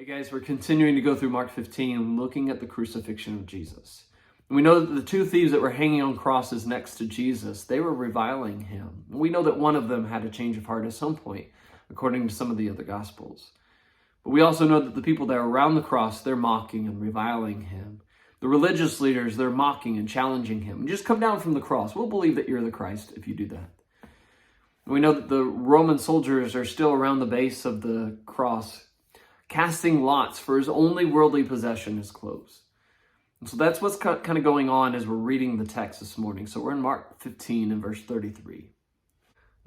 Hey guys, we're continuing to go through Mark 15, looking at the crucifixion of Jesus. And we know that the two thieves that were hanging on crosses next to Jesus, they were reviling him. We know that one of them had a change of heart at some point, according to some of the other Gospels. But we also know that the people that are around the cross, they're mocking and reviling him. The religious leaders, they're mocking and challenging him. Just come down from the cross. We'll believe that you're the Christ if you do that. And we know that the Roman soldiers are still around the base of the cross, casting lots for his only worldly possession, his clothes. And so that's what's kind of going on as we're reading the text this morning. So we're in Mark 15 and verse 33.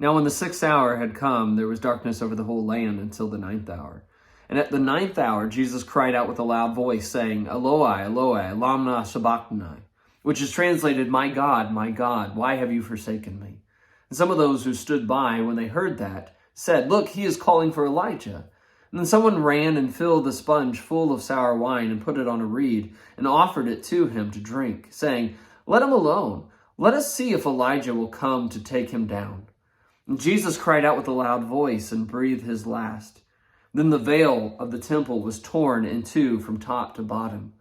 Now when the 6th hour had come, there was darkness over the whole land until the 9th hour. And at the 9th hour, Jesus cried out with a loud voice, saying, Eloi, Eloi, lama sabachthani, which is translated, my God, why have you forsaken me? And some of those who stood by, when they heard that, said, look, he is calling for Elijah. And then someone ran and filled a sponge full of sour wine and put it on a reed and offered it to him to drink, saying, let him alone. Let us see if Elijah will come to take him down. And Jesus cried out with a loud voice and breathed his last. Then the veil of the temple was torn in two from top to bottom.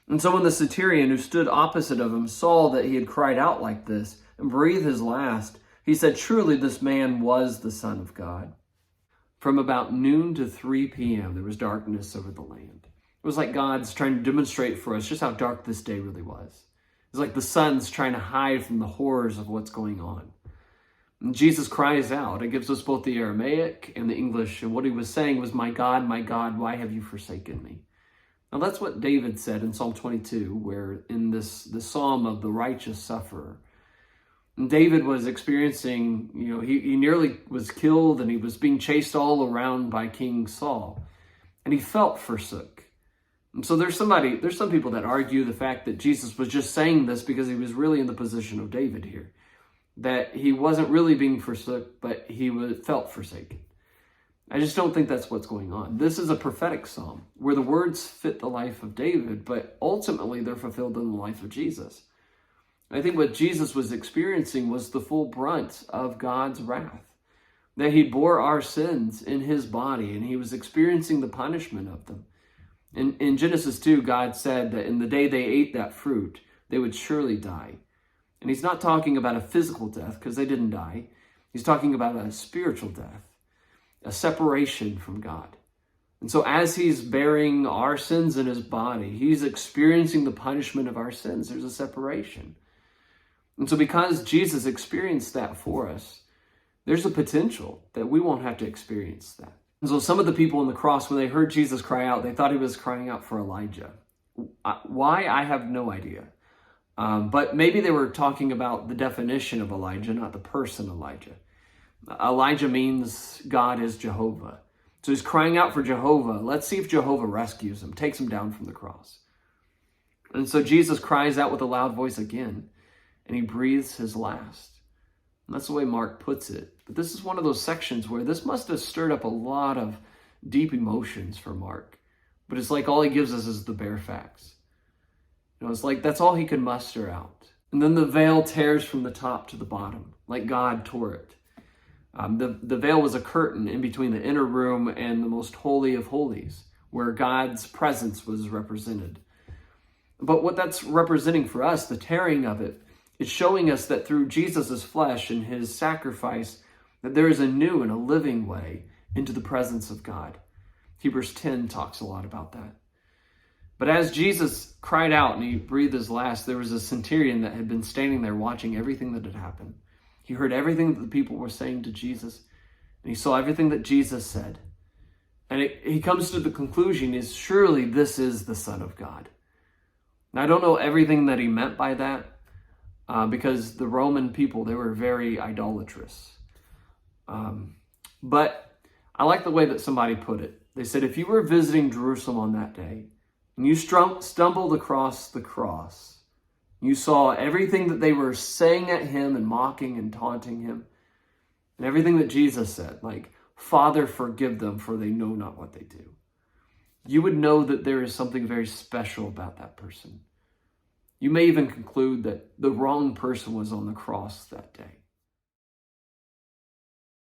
And so when the centurion who stood opposite of him saw that he had cried out like this and breathed his last, he said, truly this man was the Son of God. From about noon to 3 p.m., there was darkness over the land. It was like God's trying to demonstrate for us just how dark this day really was. It's like the sun's trying to hide from the horrors of what's going on. And Jesus cries out. It gives us both the Aramaic and the English. And what he was saying was, my God, why have you forsaken me? Now that's what David said in Psalm 22, where in this psalm of the righteous sufferer, and David was experiencing, he nearly was killed and he was being chased all around by King Saul. And he felt forsook. And so there's some people that argue the fact that Jesus was just saying this because he was really in the position of David here. That he wasn't really being forsook, but he felt forsaken. I just don't think that's what's going on. This is a prophetic psalm where the words fit the life of David, but ultimately they're fulfilled in the life of Jesus. I think what Jesus was experiencing was the full brunt of God's wrath, that he bore our sins in his body and he was experiencing the punishment of them. In Genesis 2, God said that in the day they ate that fruit, they would surely die. And he's not talking about a physical death because they didn't die. He's talking about a spiritual death, a separation from God. And so as he's bearing our sins in his body, he's experiencing the punishment of our sins. There's a separation. And so because Jesus experienced that for us, there's a potential that we won't have to experience that. And so some of the people on the cross, when they heard Jesus cry out, they thought he was crying out for Elijah. Why? I have no idea. But maybe they were talking about the definition of Elijah, not the person Elijah. Elijah means God is Jehovah. So he's crying out for Jehovah. Let's see if Jehovah rescues him, takes him down from the cross. And so Jesus cries out with a loud voice again, and he breathes his last. And that's the way Mark puts it. But this is one of those sections where this must have stirred up a lot of deep emotions for Mark. But it's like all he gives us is the bare facts. It's like that's all he could muster out. And then the veil tears from the top to the bottom, like God tore it. The veil was a curtain in between the inner room and the most holy of holies, where God's presence was represented. But what that's representing for us, the tearing of it, is showing us that through Jesus' flesh and his sacrifice, that there is a new and a living way into the presence of God. Hebrews 10 talks a lot about that. But as Jesus cried out and he breathed his last, there was a centurion that had been standing there watching everything that had happened. He heard everything that the people were saying to Jesus, and he saw everything that Jesus said. And he comes to the conclusion is surely this is the Son of God. Now, I don't know everything that he meant by that, because the Roman people, they were very idolatrous. But I like the way that somebody put it. They said, if you were visiting Jerusalem on that day, and you stumbled across the cross, you saw everything that they were saying at him and mocking and taunting him, and everything that Jesus said, like, Father, forgive them, for they know not what they do. You would know that there is something very special about that person. You may even conclude that the wrong person was on the cross that day.